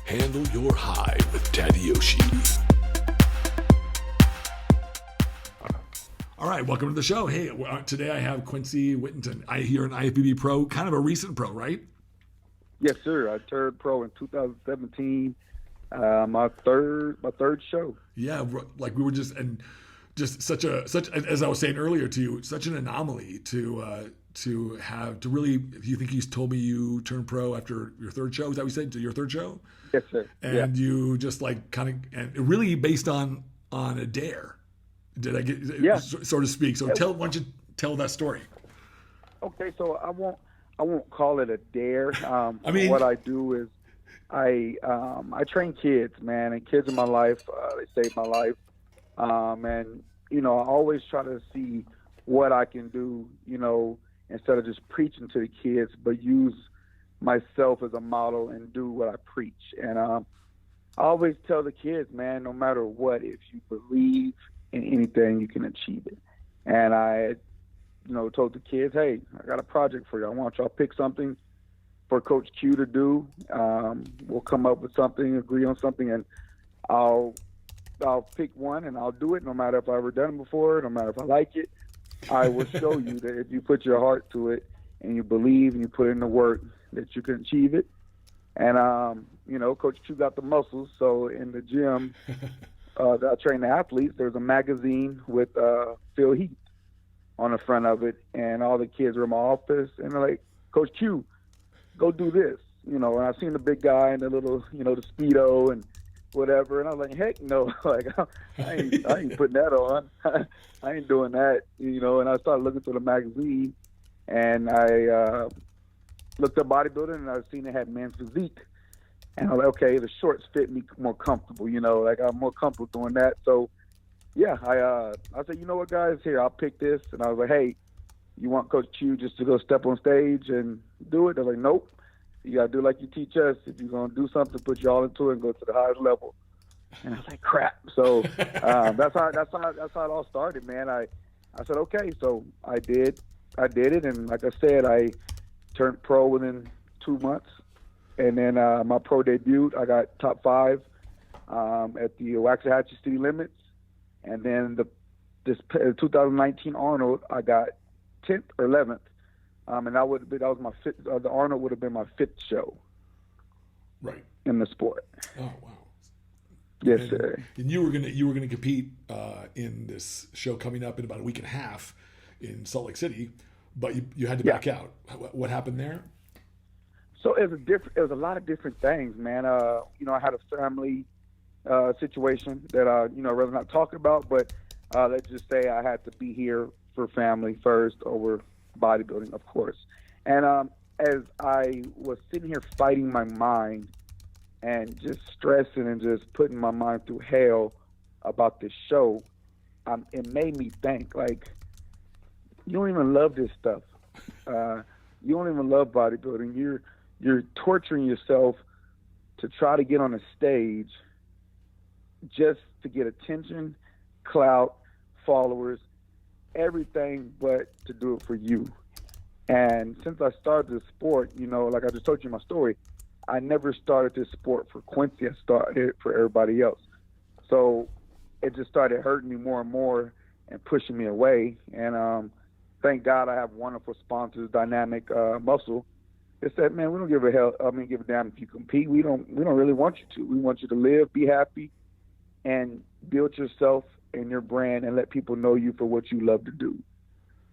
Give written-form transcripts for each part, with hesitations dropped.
Handle your hive with Tadyoshi. All right, welcome to the show. Hey, today I have Quincey Whittington. I hear an IFBB pro, kind of a recent pro, right? Yes, sir. I turned pro in 2017. My third show. Yeah, like we were just such as I was saying earlier to you, such an anomaly to really. You think he's told me you turned pro after your third show? Is that what you said? To your third show? Yes, sir. And you just like kind of and really based on a dare. Did I get so to speak? So why don't you tell that story? Okay, so I won't call it a dare. I mean, what I do is I train kids, man, and kids in my life. They saved my life, and I always try to see what I can do, instead of just preaching to the kids, but use myself as a model and do what I preach. And I always tell the kids, man, no matter what, if you believe in anything, you can achieve it. And I, told the kids, hey, I got a project for you. I want y'all to pick something for Coach Q to do. We'll come up with something, agree on something, and I'll pick one and I'll do it, no matter if I've ever done it before, no matter if I like it. I will show you that if you put your heart to it and you believe and you put in the work, that you can achieve it. And, Coach Q got the muscles, so in the gym, that I train the athletes, there's a magazine with Phil Heath on the front of it, and all the kids are in my office, and they're like, Coach Q, go do this, and I seen the big guy in the little, the Speedo and whatever, and I was like, heck no, like I ain't putting that on. I ain't doing that, and I started looking through the magazine, and I looked up bodybuilding, and I seen it had men's physique. And I was like, okay, the shorts fit me more comfortable, like I'm more comfortable doing that. So, yeah, I said, you know what, guys, here, I'll pick this. And I was like, hey, you want Coach Q just to go step on stage and do it? They're like, nope, you got to do like you teach us. If you're going to do something, put you all into it and go to the highest level. And I was like, crap. So that's how it all started, man. I said, okay, so I did it. And like I said, I turned pro within 2 months. And then my pro debut, I got top 5 at the HYH City Limits. And then this 2019 Arnold, I got 10th or 11th. And that was my fifth. The Arnold would have been my 5th show. Right. In the sport. Oh wow. Yes, sir. And you were gonna compete in this show coming up in about a week and a half in Salt Lake City, but you had to back out. What happened there? So it was a lot of different things, man. I had a family situation that I'd rather not talk about, but let's just say I had to be here for family first over bodybuilding, of course. And as I was sitting here fighting my mind and just stressing and just putting my mind through hell about this show, it made me think, like, you don't even love this stuff. You don't even love bodybuilding. You're torturing yourself to try to get on a stage just to get attention, clout, followers, everything but to do it for you. And since I started this sport, like I just told you my story, I never started this sport for Quincey. I started it for everybody else. So it just started hurting me more and more and pushing me away. And thank God I have wonderful sponsors, Dynamic Muscle. They said, man, we don't give a damn if you compete. We don't really want you to. We want you to live, be happy, and build yourself and your brand and let people know you for what you love to do.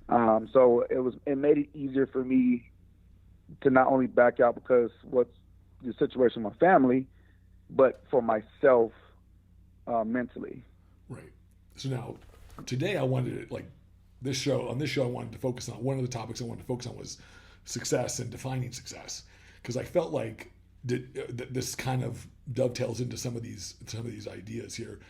So it made it easier for me to not only back out because what's the situation with my family, but for myself mentally. Right. So now, today I wanted to, on this show I wanted to focus on, one of the topics I wanted to focus on was success and defining success, because I felt like this kind of dovetails into some of these ideas here.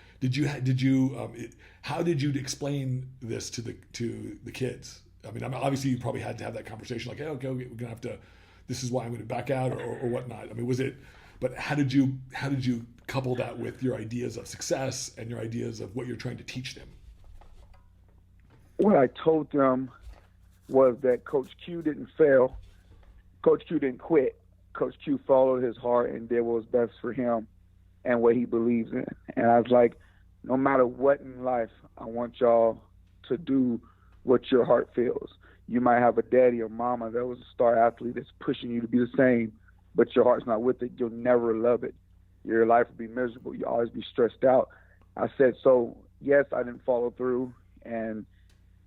How did you explain this to the kids? I mean, obviously you probably had to have that conversation, like, hey, okay, we're gonna have to. This is why I'm going to back out, or whatnot. I mean, was it? But how did you couple that with your ideas of success and your ideas of what you're trying to teach them? What I told them was that Coach Q didn't fail. Coach Q didn't quit. Coach Q followed his heart and did what was best for him and what he believes in. And I was like, no matter what in life, I want y'all to do what your heart feels. You might have a daddy or mama that was a star athlete that's pushing you to be the same, but your heart's not with it. You'll never love it. Your life will be miserable. You'll always be stressed out. I said, so yes, I didn't follow through and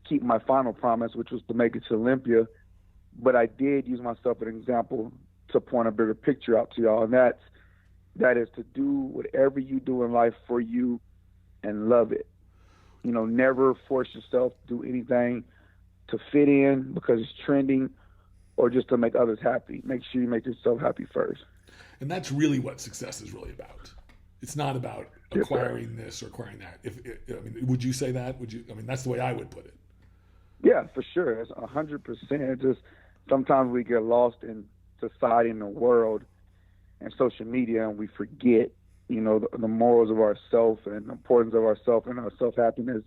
keep my final promise, which was to make it to Olympia, but I did use myself as an example to point a bigger picture out to y'all, and that is to do whatever you do in life for you and love it. You know, never force yourself to do anything to fit in because it's trending or just to make others happy. Make sure you make yourself happy first. And that's really what success is really about. It's not about acquiring this or acquiring that. Would you say that? That's the way I would put it. Yeah, for sure. It's 100%. Just sometimes we get lost in society and the world and social media, and we forget, you know, the morals of ourself and the importance of ourself and our self-happiness.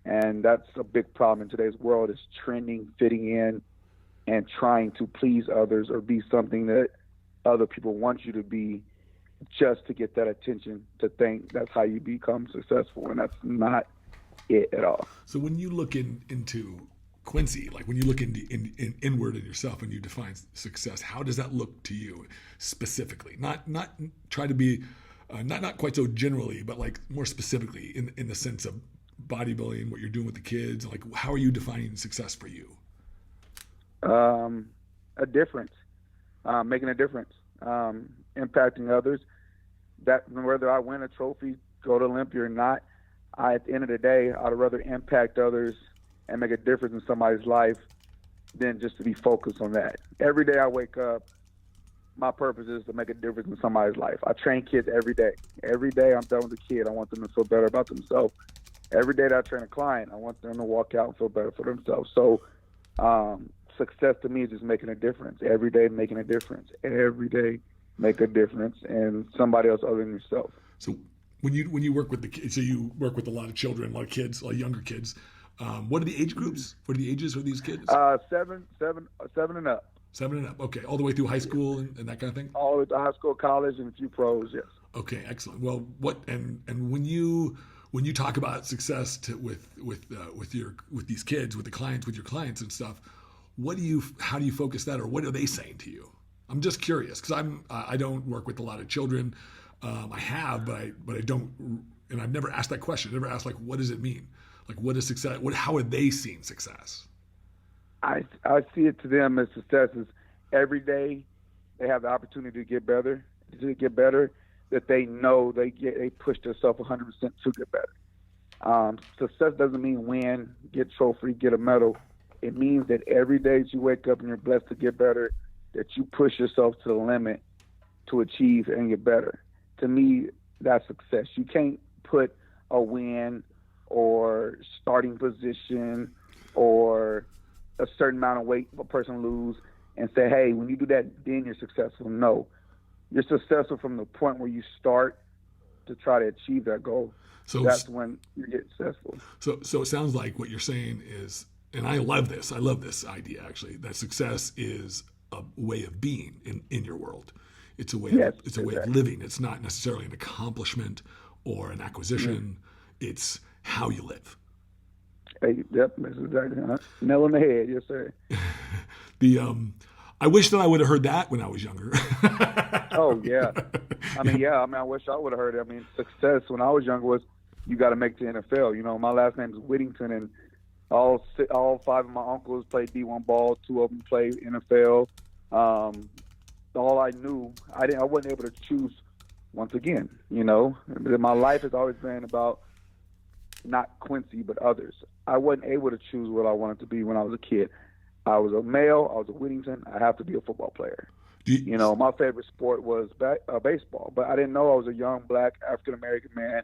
And that's a big problem in today's world, is trending, fitting in, and trying to please others or be something that other people want you to be just to get that attention, to think that's how you become successful. And that's not it at all. So when you look into Quincey, like when you look inward in yourself and you define success, how does that look to you specifically? Not try to be not quite so generally, but like more specifically in the sense of bodybuilding, what you're doing with the kids. Like, how are you defining success for you? A difference, making a difference, impacting others. That whether I win a trophy, go to Olympia or not, at the end of the day, I'd rather impact others and make a difference in somebody's life than just to be focused on that. Every day I wake up, my purpose is to make a difference in somebody's life. I train kids every day. Every day I'm done with a kid, I want them to feel better about themselves. Every day that I train a client, I want them to walk out and feel better for themselves. So success to me is just making a difference. Every day making a difference. Every day make a difference in somebody else other than yourself. So when you work with the kids, so you work with a lot of children, a lot of kids, a lot of younger kids. What are the age groups? What are the ages for these kids? 7 and up. 7 and up. Okay, all the way through high school and that kind of thing. All the way to high school, college, and a few pros. Yes. Okay, excellent. Well, when you talk about success with these kids, with the clients, with your clients and stuff, how do you focus that, or what are they saying to you? I'm just curious because I don't work with a lot of children. I have, but I don't, and I've never asked that question. I've never asked, like, what does it mean? Like, what is success? How are they seeing success? I see it to them as success is every day they have the opportunity to get better, that they know they push themselves 100% to get better. Success doesn't mean win, get trophy, get a medal. It means that every day that you wake up and you're blessed to get better, that you push yourself to the limit to achieve and get better. To me, that's success. You can't put a win or starting position or a certain amount of weight a person lose and say, hey, when you do that, then you're successful. No. You're successful from the point where you start to try to achieve that goal. So that's when you get successful. So it sounds like what you're saying is, and I love this idea actually, that success is a way of being in your world. It's a way of living. It's not necessarily an accomplishment or an acquisition. Mm-hmm. It's how you live. Hey, yep, that's exactly nail on the head, yes sir. I wish that I would have heard that when I was younger. Oh yeah. I wish I would have heard it. I mean, success when I was younger was you got to make the NFL. You know, my last name is Whittington, and all 5 of my uncles played D1 ball. 2 of them played NFL. All I knew, I wasn't able to choose. Once again, you know, my life has always been about not Quincey, but others. I wasn't able to choose what I wanted to be when I was a kid. I was a male. I was a Whittington. I have to be a football player. You know, my favorite sport was baseball, but I didn't know I was a young black African-American man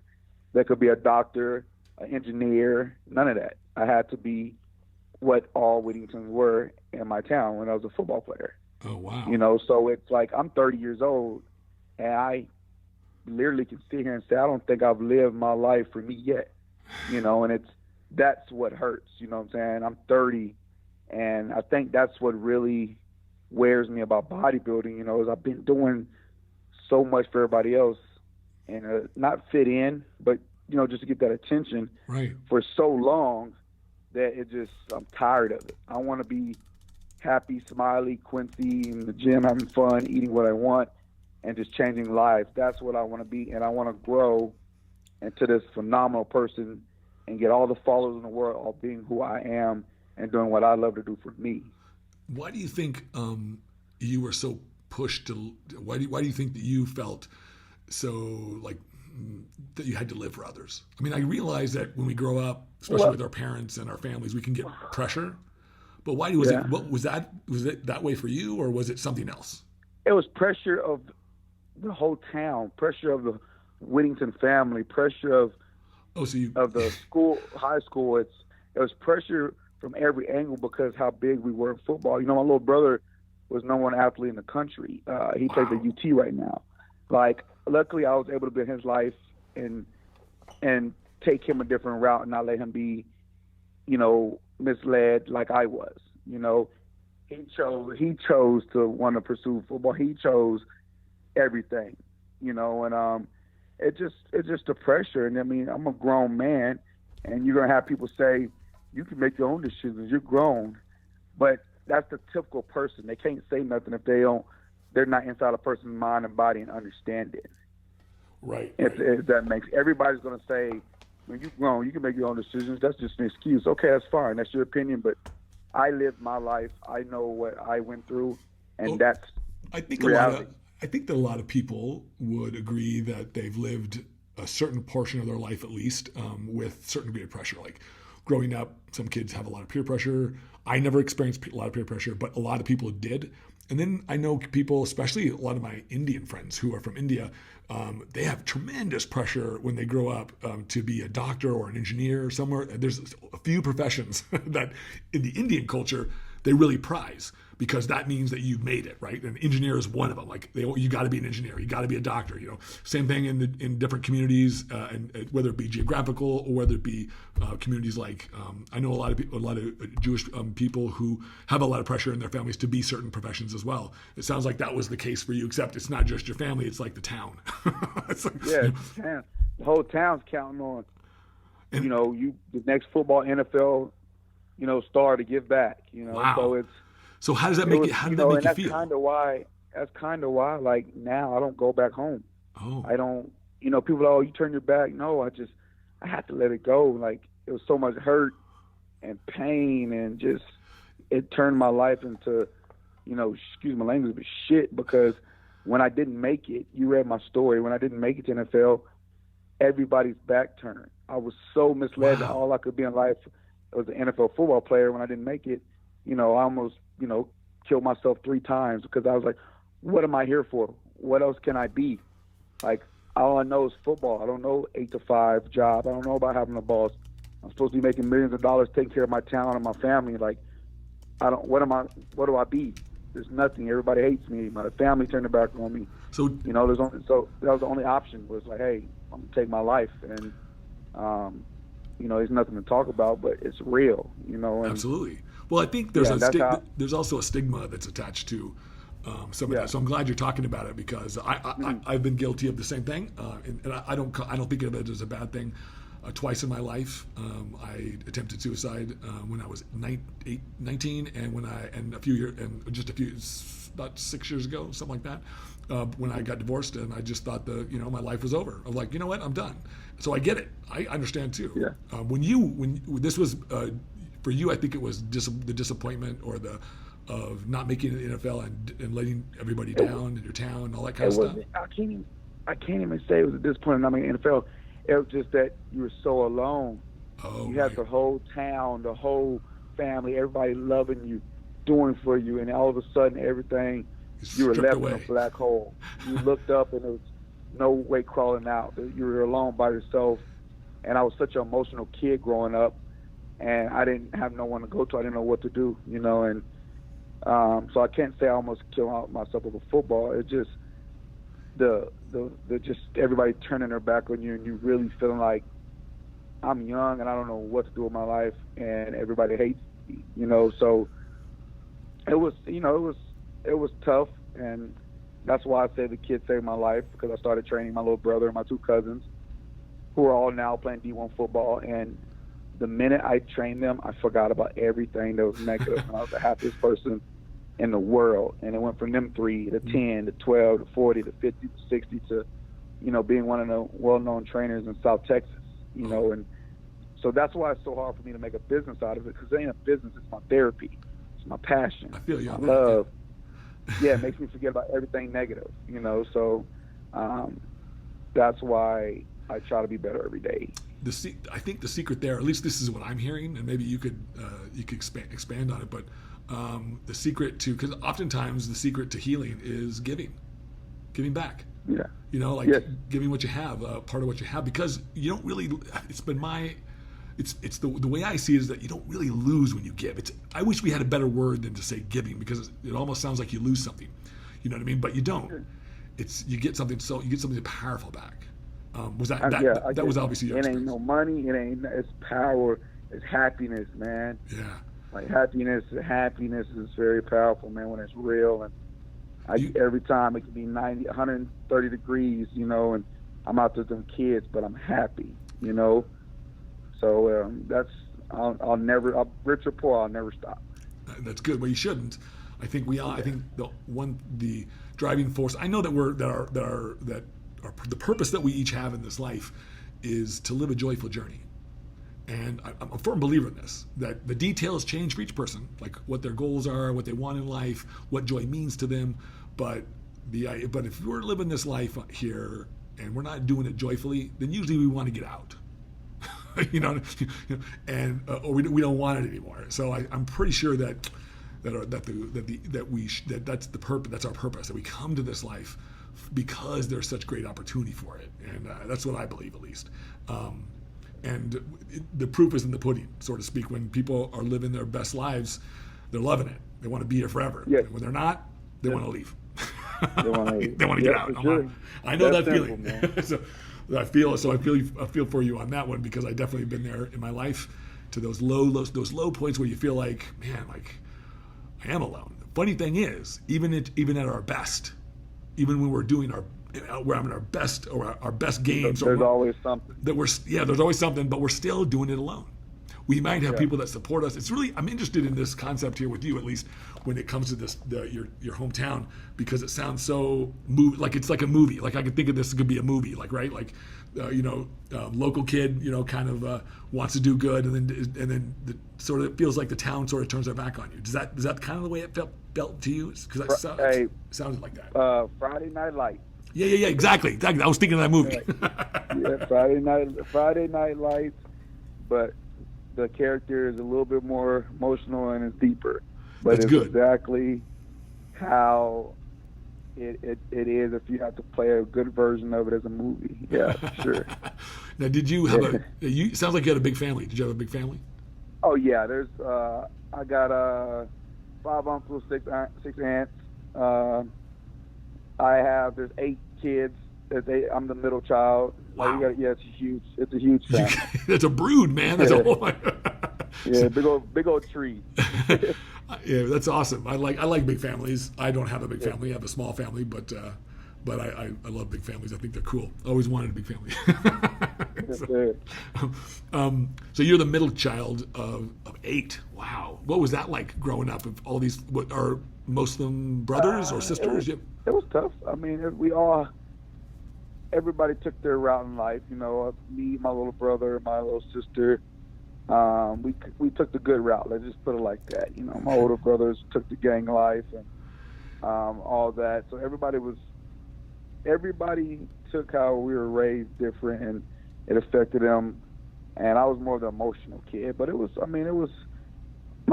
that could be a doctor, an engineer, none of that. I had to be what all Whittingtons were in my town when I was a football player. Oh, wow. You know, so it's like I'm 30 years old, and I literally can sit here and say, I don't think I've lived my life for me yet. You know, and that's what hurts. You know what I'm saying? I'm 30, and I think that's what really wears me about bodybuilding, is I've been doing so much for everybody else and not fit in, but just to get that attention Right. for so long that I'm tired of it. I want to be happy, smiley, Quincy in the gym, having fun, eating what I want, and just changing lives. That's what I want to be, and I want to grow into this phenomenal person and get all the followers in the world, all being who I am and doing what I love to do for me. Why do you think you were so pushed to? Why do you think that you felt so like that you had to live for others? I mean, I realize that when we grow up, especially with our parents and our families, we can get pressure. But why was it? What was that? Was it that way for you, or was it something else? It was pressure of the whole town, pressure of the Whittington family, pressure of the school, high school. It was pressure from every angle because how big we were in football. My little brother was number one athlete in the country. He plays at UT right now. Like, luckily, I was able to be in his life and take him a different route and not let him be, misled like I was. He chose to want to pursue football. He chose everything, and it's just the pressure. And I mean, I'm a grown man, and you're gonna have people say you can make your own decisions. You're grown, but that's the typical person. They can't say nothing if they're not inside a person's mind and body and understand it. Right. If that makes everybody's gonna say, when you're grown, you can make your own decisions. That's just an excuse. Okay, that's fine. That's your opinion, but I lived my life. I know what I went through, and that's reality. I think that a lot of people would agree that they've lived a certain portion of their life, at least, with certain degree of pressure. Like growing up, some kids have a lot of peer pressure. I never experienced a lot of peer pressure, but a lot of people did. And then I know people, especially a lot of my Indian friends who are from India, they have tremendous pressure when they grow up to be a doctor or an engineer somewhere. There's a few professions that in the Indian culture, they really prize because that means that you've made it, right? An engineer is one of them. Like you got to be an engineer, you got to be a doctor. Same thing in different communities, and whether it be geographical or whether it be communities like I know a lot of Jewish people who have a lot of pressure in their families to be certain professions as well. It sounds like that was the case for you, except it's not just your family; it's like the town. The whole town's counting on you the next football NFL star to give back. Wow. So how does that make you? How did that make you feel? That's kind of why. Like now, I don't go back home. Oh. I don't. People are, you turn your back. No, I had to let it go. Like it was so much hurt and pain, and just it turned my life into, excuse my language, but shit. Because when I didn't make it, you read my story. When I didn't make it to NFL, everybody's back turned. I was so misled that all I could be in life was an NFL football player. When I didn't make it, I almost, killed myself 3 times because I was like, what am I here for? What else can I be? Like, all I know is football. I don't know 8 to 5 job. I don't know about having a boss. I'm supposed to be making millions of dollars, taking care of my town and my family. Like, what do I be? There's nothing. Everybody hates me. My family turned their back on me. So, that was the only option was like, hey, I'm going to take my life. And, there's nothing to talk about, but it's real, And, absolutely. Well, I think there's there's also a stigma that's attached to some of that. So I'm glad you're talking about it because I've been guilty of the same thing, and I don't think of it as a bad thing. Twice in my life, I attempted suicide when I was 19, and about 6 years ago, something like that, when I got divorced, and I just thought my life was over. I'm like, you know what, I'm done. So I get it. I understand too. Yeah. When this was for you, I think it was the disappointment or of not making it in the NFL and letting everybody down in your town and all that kind of stuff. I can't even say it was a disappointment not making the NFL. It was just that you were so alone. Oh, you had the whole town, the whole family, everybody loving you, doing for you, and all of a sudden everything, you were left away. in a black hole. You looked up and there was no way crawling out. You were alone by yourself. And I was such an emotional kid growing up, and I didn't have no one to go to. I didn't know what to do, and so I can't say I almost killed myself over football. It's just the just everybody turning their back on you, and you really feeling like I'm young and I don't know what to do with my life, and everybody hates me, So it was was tough, and that's why I say the kids saved my life, because I started training my little brother and my two cousins, who are all now playing D1 football. And the minute I trained them, I forgot about everything that was negative, and I was the happiest person in the world. And it went from them 3 to 10 to 12 to 40 to 50 to 60 to, you know, being one of the well-known trainers in South Texas, you know. And so that's why it's so hard for me to make a business out of it, because it ain't a business, it's my therapy. It's my passion. I feel you. My love. Yeah, it makes me forget about everything negative, you know. So that's why I try to be better every day. I think the secret there, at least this is what I'm hearing, and maybe you could expand on it, but the secret to, because oftentimes the secret to healing is giving back. Yeah. You know, like yes. giving what you have, part of what you have, because you don't really. It's been it's the way I see it is that you don't really lose when you give. I wish we had a better word than to say giving, because it almost sounds like you lose something. You know what I mean? But you don't. You get something powerful back. Was that that was obviously your experience. It ain't no money. It's power. It's happiness, man. Yeah. Like happiness is very powerful, man, when it's real. And every time it can be 90, 130 degrees, you know, and I'm out there with them kids, but I'm happy, you know. So I'll never, rich or poor, I'll never stop. That's good. Well, you shouldn't. I think I think the driving force. I know that the purpose that we each have in this life is to live a joyful journey. And I'm a firm believer in this, that the details change for each person, like what their goals are, what they want in life, what joy means to them. But if we're living this life here and we're not doing it joyfully, then usually we want to get out. you know, and or we don't want it anymore. So I'm pretty sure that's the purpose. That's our purpose. That we come to this life because there's such great opportunity for it, and that's what I believe, at least. And the proof is in the pudding, so to speak. When people are living their best lives, they're loving it. They want to be here forever. Yes. And when they're not, they want to leave. They want to get out. I know that feeling. So I feel for you on that one, because I definitely been there in my life, to those low points where you feel like, man, like I am alone. The funny thing is, even at our best, even when we're doing we're having our best or our best games, there's always something there's always something, but we're still doing it alone. We might have people that support us. It's really, I'm interested in this concept here with you, at least when it comes to this, your hometown, because it sounds so like it's like a movie. Like I could think of this could be a movie, like, right? Like, local kid, kind of wants to do good, and then sort of it feels like the town sort of turns their back on you. Is that kind of the way it felt to you? Because it sounded like that. Friday Night Lights. Yeah, exactly. I was thinking of that movie. Friday Night Lights, but the character is a little bit more emotional and it's deeper. But That's it's good. Exactly how it is if you have to play a good version of it as a movie. Yeah, for sure. Now, did you have it sounds like you had a big family. Did you have a big family? Oh, yeah. There's I got 5 uncles, 6 aunts. There's 8 kids. I'm the middle child. Wow. It's a huge family. That's a brood, man. That's a whole. Yeah, big old tree. Yeah, that's awesome. I like big families. I don't have a big family. I have a small family, but I love big families. I think they're cool. Always wanted a big family. So you're the middle child of 8. Wow. What was that like growing up? Of all these, what are most of them brothers or sisters? It was tough. I mean, everybody took their route in life. Me, my little brother, my little sister. We took the good route. Let's just put it like that. My older brothers took the gang life and all that. So everybody took how we were raised different, and it affected them. And I was more of the emotional kid. But my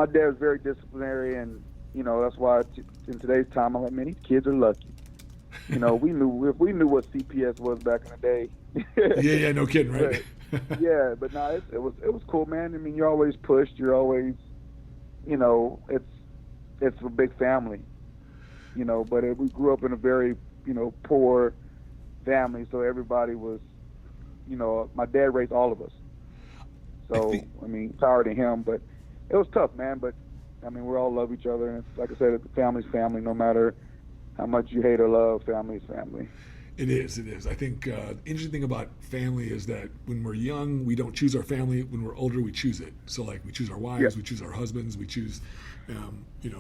dad was very disciplinary, and that's why in today's time I'm like, man, these kids are lucky. We knew what CPS was back in the day. yeah, no kidding, right? Yeah, but no, it was cool, man. I mean, you're always pushed. You're always, it's a big family, But we grew up in a very, poor family, so everybody was, my dad raised all of us. So I mean, power to him. But it was tough, man. But I mean, we all love each other, and it's, like I said, the family's family. No matter how much you hate or love, family's family. It is. It is. I think the interesting thing about family is that when we're young, we don't choose our family. When we're older, we choose it. So like we choose our wives, we choose our husbands, we choose,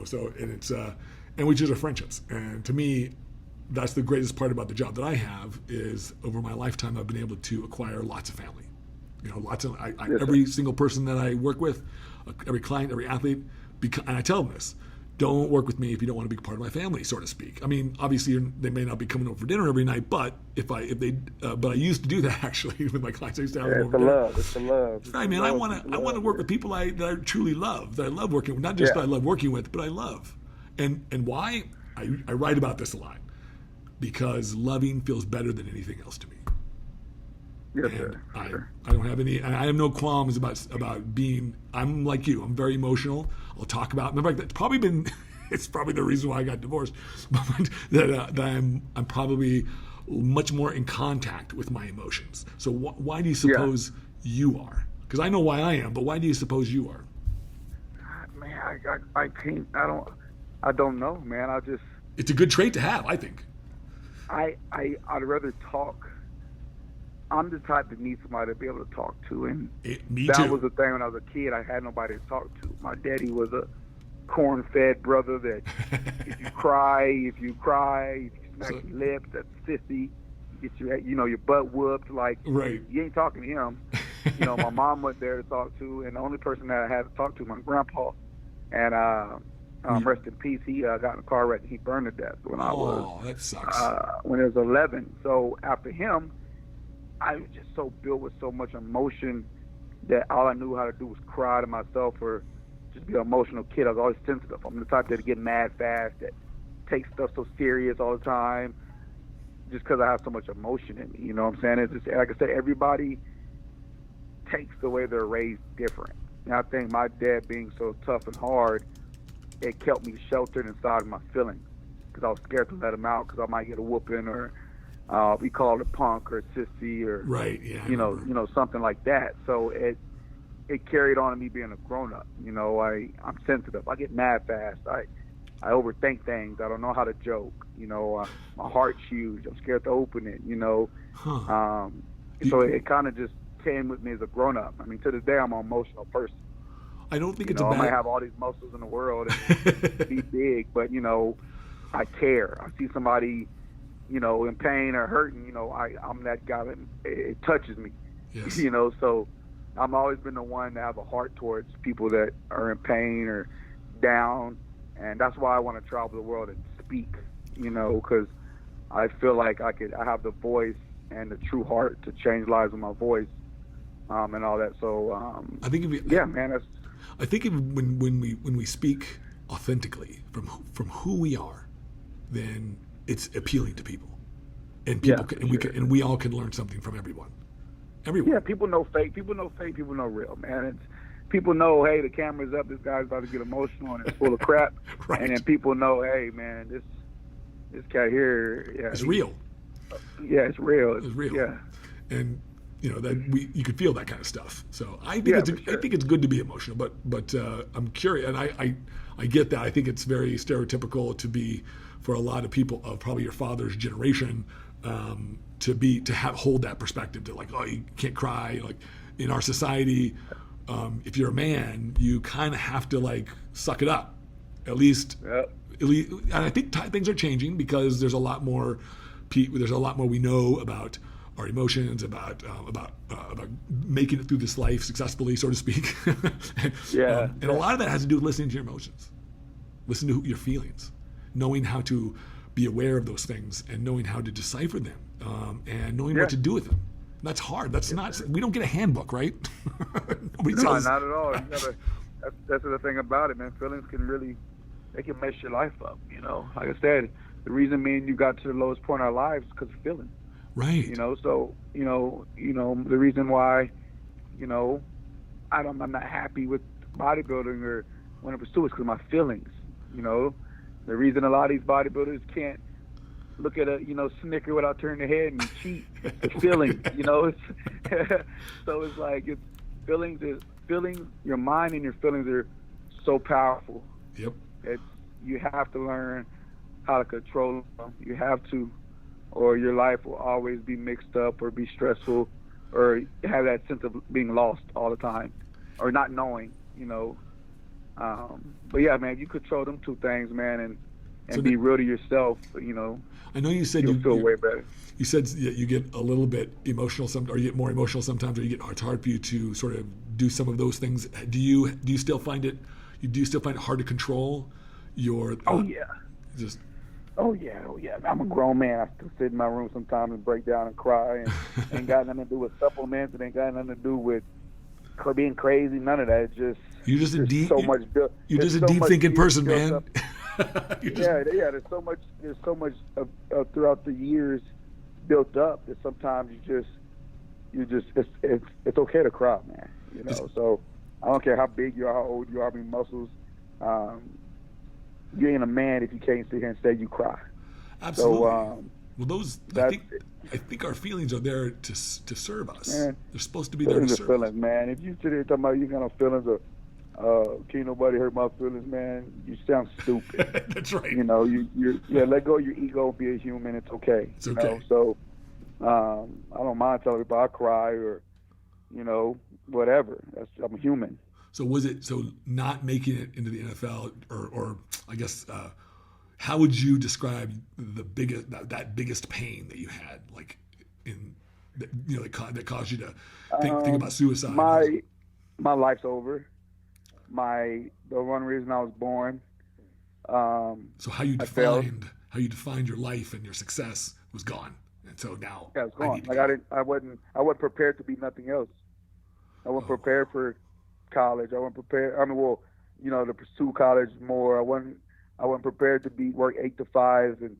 So and it's and we choose our friendships. And to me, that's the greatest part about the job that I have is over my lifetime I've been able to acquire lots of family. Lots of every single person that I work with, every client, every athlete, and I tell them this. Don't work with me if you don't want to be part of my family, so to speak. I mean, obviously they may not be coming over for dinner every night, but but I used to do that actually with my clients. I used to have them over the love. It's the love. Right, man. I want to work with people that I truly love. That I love working with, not just that I love working with, but I love. And why? I write about this a lot because loving feels better than anything else to me. Yes, and sir. I don't have any. I have no qualms about being. I'm like you. I'm very emotional. I'll talk about. Remember, it's probably been. It's probably the reason why I got divorced. that I'm probably much more in contact with my emotions. So why do you suppose you are? Because I know why I am, but why do you suppose you are? Man, I can't. I don't know, man. It's a good trait to have, I think. I'd rather talk. I'm the type that needs somebody to be able to talk to, and that was the thing when I was a kid. I had nobody to talk to. My daddy was a corn-fed brother that if you cry, if you smack your lips, that's sissy. You get your butt whooped. Like, you ain't talking to him. My mom wasn't there to talk to, and the only person that I had to talk to was my grandpa. And rest in peace, he got in a car wreck and he burned to death when I was. That sucks. When I was 11. So after him, I was just so built with so much emotion that all I knew how to do was cry to myself or just be an emotional kid. I was always sensitive. I'm the type that get mad fast, that takes stuff so serious all the time, just because I have so much emotion in me. You know what I'm saying? It's just, like I said, everybody takes the way they're raised different. And I think my dad being so tough and hard, it kept me sheltered inside of my feelings because I was scared to let him out because I might get a whooping or be called a punk or a sissy or something like that. So it carried on to me being a grown up. I'm sensitive. I get mad fast. I overthink things. I don't know how to joke. My heart's huge. I'm scared to open it. So it kind of just came with me as a grown up. I mean, to this day, I'm an emotional person. I don't think I might have all these muscles in the world and be big, but I care. I see somebody in pain or hurting, I'm that guy that it touches me. Yes. So I've always been the one to have a heart towards people that are in pain or down, and that's why I want to travel the world and speak, because I feel like I have the voice and the true heart to change lives with my voice, and all that. So I think I think when we speak authentically from who we are, then it's appealing to people, and we all can learn something from everyone. Yeah, people know fake. People know fake. People know real, man. People know, hey, the camera's up. This guy's about to get emotional and it's full of crap. Right. And then people know, hey, man, this cat here, it's real. Yeah, it's real. It's real. Yeah. And that you could feel that kind of stuff. So I think I think it's good to be emotional, but I'm curious, and I get that. I think it's very stereotypical to be for a lot of people of probably your father's generation to hold that perspective to like, oh, you can't cry. Like in our society, if you're a man, you kind of have to like suck it up, at least. And I think things are changing because there's a lot more we know about our emotions, about making it through this life successfully, so to speak. And a lot of that has to do with listening to your emotions, listening to your feelings, knowing how to be aware of those things and knowing how to decipher them, and knowing what to do with them. That's hard. We don't get a handbook, right? No, not at all. That's the thing about it, man. Feelings they can mess your life up. Like I said, the reason me and you got to the lowest point in our lives is because of feelings. Right. So the reason why, I'm not happy with bodybuilding or want to pursue it is because of my feelings. The reason a lot of these bodybuilders can't look at a snicker without turning their head and cheat. It's feelings. So it's like feelings. Your mind and your feelings are so powerful. Yep. It's, you have to learn how to control them. You have to, or your life will always be mixed up or be stressful or have that sense of being lost all the time or not knowing, you know. But yeah, man, you control them two things, man, So and be real to yourself, you know, I know you said you'll feel way better. you said that you get a little bit emotional, or you get more emotional sometimes, or you get it's hard for you to sort of do some of those things. Do you still find it? Do you still find it hard to control your? Oh yeah. Just. Oh yeah, oh yeah. I'm a grown man. I still sit in my room sometimes and break down and cry, and ain't got nothing to do with supplements. It ain't got nothing to do with being crazy. None of that. It's just You're just a deep. so much built. You're just a deep thinking person, man. Yeah. There's so much. There's so much throughout the years built up that sometimes it's okay to cry, man. You know. So I don't care how big you are, how old you are, how many muscles. You ain't a man if you can't sit here and say you cry. Absolutely. So, well, I think our feelings are there to serve us. Man, they're supposed to be there to serve feelings, us. Man. If you sit here talking about you got no feelings or can't nobody hurt my feelings, man, you sound stupid. That's right. You know, let go of your ego, be a human. It's okay. It's okay. So I don't mind telling people I cry or, you know, whatever. I'm a human. So was it not making it into the NFL, or I guess how would you describe the biggest pain that you had, like that caused you to think about suicide? My life's over. The one reason I was born. So how you defined your life and your success was gone, and so now it's gone. I wasn't prepared to be nothing else. I wasn't prepared for college. I wasn't prepared. To pursue college more. I wasn't prepared to work 8 to 5, and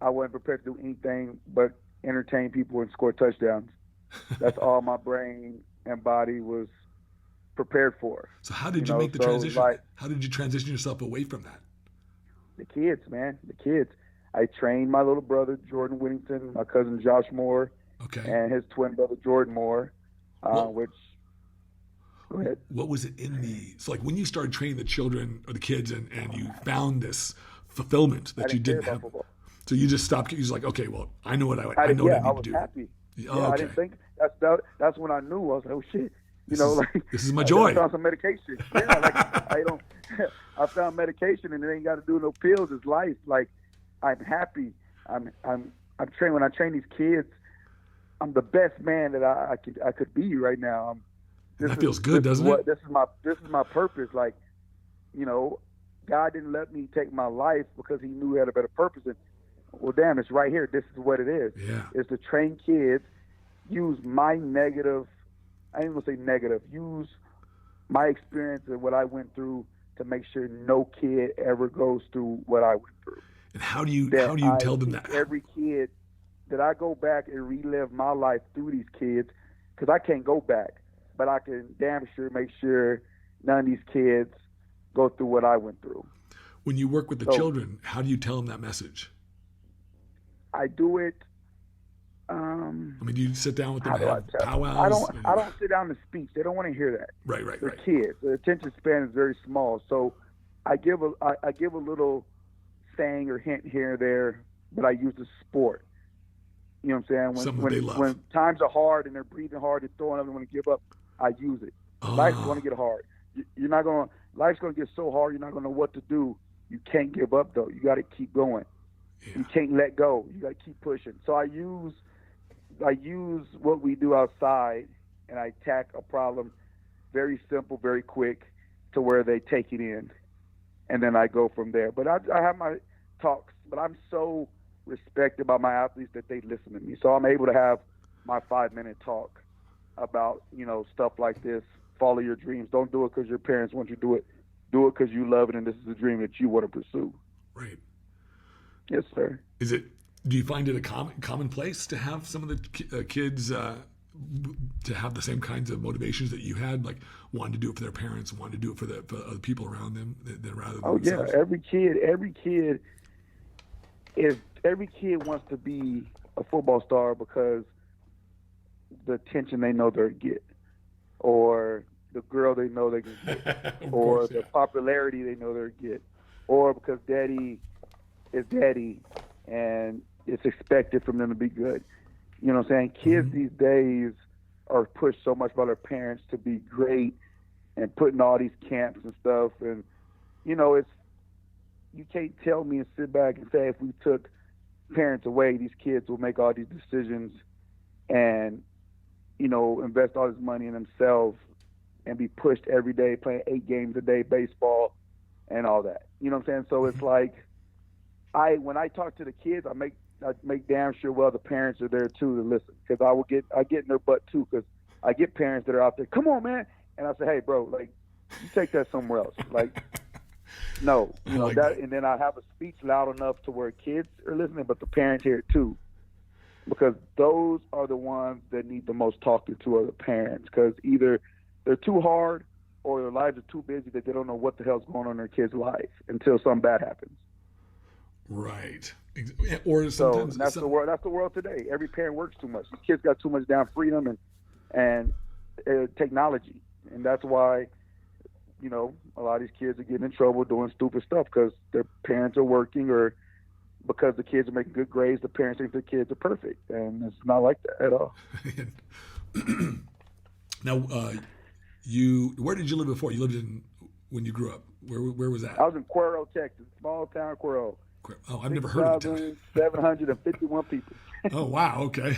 I wasn't prepared to do anything but entertain people and score touchdowns. That's all my brain and body was prepared for. So how did you make the transition? How did you transition yourself away from that? The kids, man. The kids. I trained my little brother, Jordan Whittington, my cousin Josh Moore, and his twin brother, Jordan Moore, which... Go ahead. What was it so like when you started training the children or the kids and you found this fulfillment that you didn't have, so you just stopped. You was like, okay, well, I know what I know what I need to do. I was happy. I didn't think that's when I knew. I was like, oh shit, this is my joy. I found some medication. I found medication and it ain't got to do no pills. It's life. Like I'm happy. I'm training. When I train these kids, I'm the best man that I could be right now. That feels good, doesn't it? This is my purpose. Like, God didn't let me take my life because He knew He had a better purpose. And well, damn, it's right here. This is what it is. Yeah. It's to train kids, use my negative. I ain't gonna say negative. Use my experience and what I went through to make sure no kid ever goes through what I went through. And how do you tell them that? Every kid that I go back and relive my life through these kids, because I can't go back. But I can damn sure make sure none of these kids go through what I went through. When you work with the children, how do you tell them that message? I do it. Do you sit down with them and have powwows? I don't sit down and speak. They don't want to hear that. Right. They're kids. Their attention span is very small. So I give a little saying or hint here or there, but I use the sport. You know what I'm saying? When times are hard and they're breathing hard and throwing up and want to give up, I use it. Life's going to get hard. Life's going to get so hard you're not going to know what to do. You can't give up though. You got to keep going. Yeah. You can't let go. You got to keep pushing. So I use what we do outside and I attack a problem very simple, very quick to where they take it in. And then I go from there. But I have my talks, but I'm so respected by my athletes that they listen to me. So I'm able to have my 5-minute talk about, stuff like this. Follow your dreams. Don't do it because your parents want you to do it. Do it because you love it and this is a dream that you want to pursue. Right. Yes, sir. Do you find it a commonplace to have some of the kids to have the same kinds of motivations that you had, like wanting to do it for their parents, wanting to do it for other people around them, rather than themselves? Yeah. Every kid wants to be a football star because the attention they know they'll get, or the girl they know they can get, Of or course, yeah. the popularity they know they'll get, or because daddy is daddy and it's expected from them to be good. You know what I'm saying? Kids these days are pushed so much by their parents to be great and putting all these camps and stuff. And, you know, you can't tell me and sit back and say if we took parents away, these kids will make all these decisions and, you know, invest all this money in themselves and be pushed every day playing 8 games a day, baseball and all that. You know what I'm saying? So it's like, when I talk to the kids, I make damn sure the parents are there too to listen, because I get in their butt too, because I get parents that are out there, come on man, and I say, hey bro, like you take that somewhere else, like no, you know like that, that. and then I have a speech loud enough to where kids are listening, but the parents hear it too, because those are the ones that need the most talking to, are the parents, because either they're too hard or their lives are too busy that they don't know what the hell's going on in their kid's life until something bad happens. Right. Or So sometimes that's the world. That's the world today. Every parent works too much. The kids got too much damn freedom and technology, and that's why, you know, a lot of these kids are getting in trouble doing stupid stuff because their parents are working, or because the kids are making good grades, the parents think their kids are perfect, and it's not like that at all. Now, where did you live before? You lived when you grew up. Where was that? I was in Cuero, Texas, small town Cuero. Oh, I've never heard of it. 751 people. Oh wow, okay.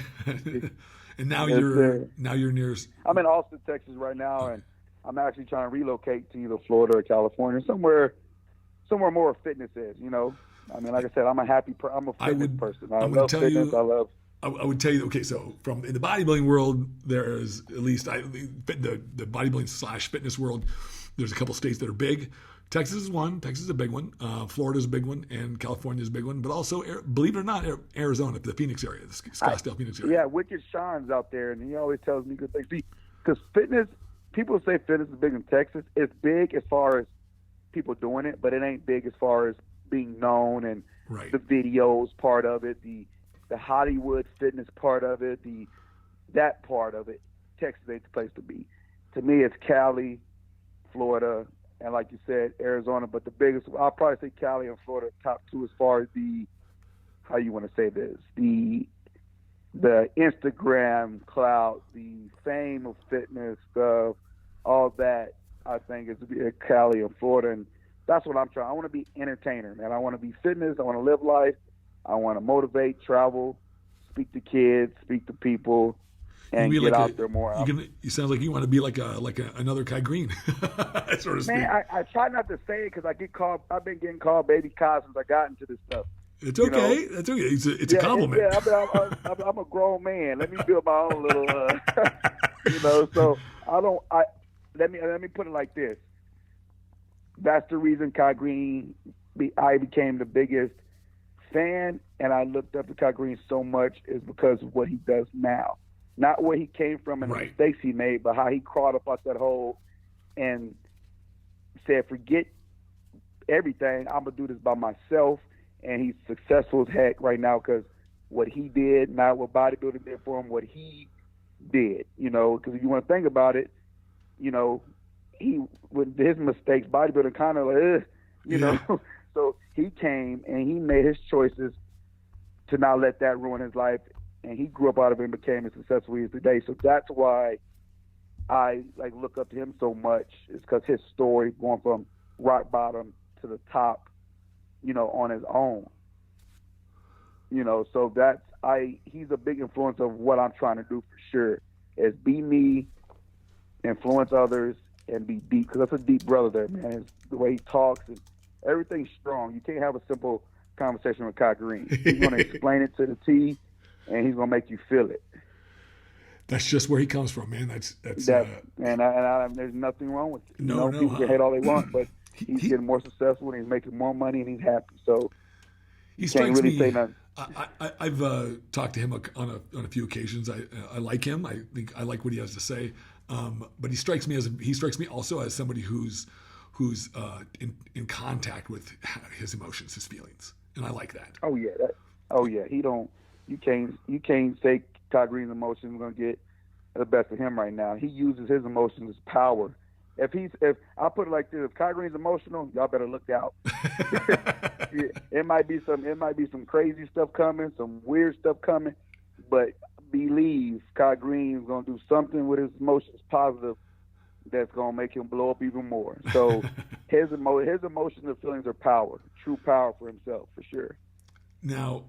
And now you're near. I'm in Austin, Texas right now, and I'm actually trying to relocate to either Florida or California, somewhere more fitness is. You know, I mean, like I said, I'm a fitness person. I love fitness. I would tell you. Okay, so in the bodybuilding world, there's at least the bodybuilding / fitness world. There's a couple states that are big. Texas is one. Texas is a big one. Florida's a big one, and California is a big one. But also, believe it or not, Arizona, the Phoenix area, the Scottsdale, Phoenix area. Yeah, Wicked Sean's out there, and he always tells me good things. See, because fitness, people say fitness is big in Texas. It's big as far as people doing it, but it ain't big as far as being known and right. The videos part of it, the Hollywood fitness part of it, that part of it. Texas ain't the place to be. To me, it's Cali, Florida, and like you said, Arizona. But the biggest, I'll probably say Cali and Florida top 2 as far as how you want to say this, the Instagram clout, the fame of fitness stuff, all that, I think is Cali and Florida. And that's what I'm trying. I want to be entertainer, man. I want to be fitness. I want to live life. I want to motivate, travel, speak to kids, speak to people, and get out there more. You sound like you want to be like another Kai Greene, sort of speak. Man, I try not to say it because I've been getting called baby Kai since I got into this stuff. It's okay. That's okay. It's a compliment. I'm a grown man. Let me build my own little, you know. So let me put it like this. That's the reason Kai Greene, I became the biggest fan, and I looked up to Kai Greene so much is because of what he does now. Not where he came from and the mistakes he made, but how he crawled up out that hole and said, forget everything. I'm going to do this by myself. And he's successful as heck right now because what he did, not what bodybuilding did for him, what he did, you know, because if you want to think about it, you know, with his mistakes, bodybuilding kind of like, you know, so he came and he made his choices to not let that ruin his life. And he grew up out of it and became as successful as he is today. So that's why I look up to him so much, is because his story going from rock bottom to the top, you know, on his own. You know, so he's a big influence of what I'm trying to do for sure, is be me, influence others, and be deep, because that's a deep brother there, man. It's the way he talks and everything's strong. You can't have a simple conversation with Kai Greene. He's going to explain it to the T, and he's going to make you feel it. That's just where he comes from, man. That's and there's nothing wrong with it. No, people can hate all they want, but he's getting more successful and he's making more money and he's happy. So he strikes really me. Say nothing. I've talked to him on a few occasions. I like him. I think I like what he has to say. But he strikes me also as somebody who's in contact with his emotions, his feelings, and I like that. Oh yeah. He don't. You can't say Kai Greene's emotions are gonna get the best of him right now. He uses his emotions as power if I put it like this, if Kai Greene's emotional, y'all better look out. It might be some crazy stuff coming, some weird stuff coming, but believe Kai Greene's gonna do something with his emotions positive that's gonna make him blow up even more. So his emotions and feelings are power, true power for himself, for sure. Now,